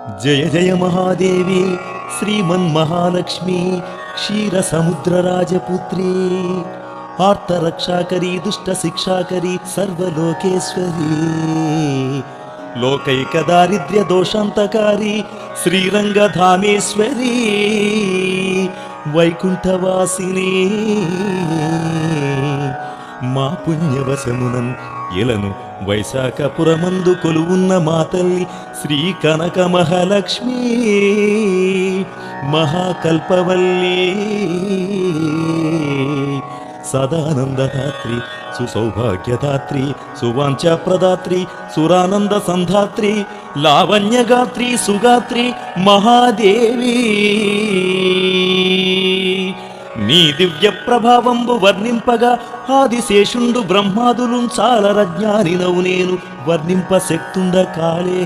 జయ జయ మహాదేవి శ్రీమన్మహాలక్ష్మి క్షీరసముద్రరాజపుత్రి ఆర్తరక్షాకరీ దుష్ట శిక్షాకరీ సర్వలోకేశ్వరీ లోకైక దారిద్ర్య దోషాంతకారి శ్రీరంగధామేశ్వరీ వైకుంఠవాసిని మా పుణ్యవశమునన్ ఇలను వైశాఖపురమందు కొలువున్న మా తల్లి శ్రీ కనక మహాలక్ష్మి మహాకల్పవల్లి సదానందదాత్రి సుసౌభాగ్యదాత్రి సువాంఛాప్రదాత్రి సురానంద సంధాత్రి లావణ్యగాత్రి సుగాత్రి మహాదేవి నీ దివ్య ప్రభావంబు వర్ణింపగా ఆదిశేషుండు బ్రహ్మాదులు చాలరజ్ఞానినవు నేను వర్ణింప శక్తుండ కాలే.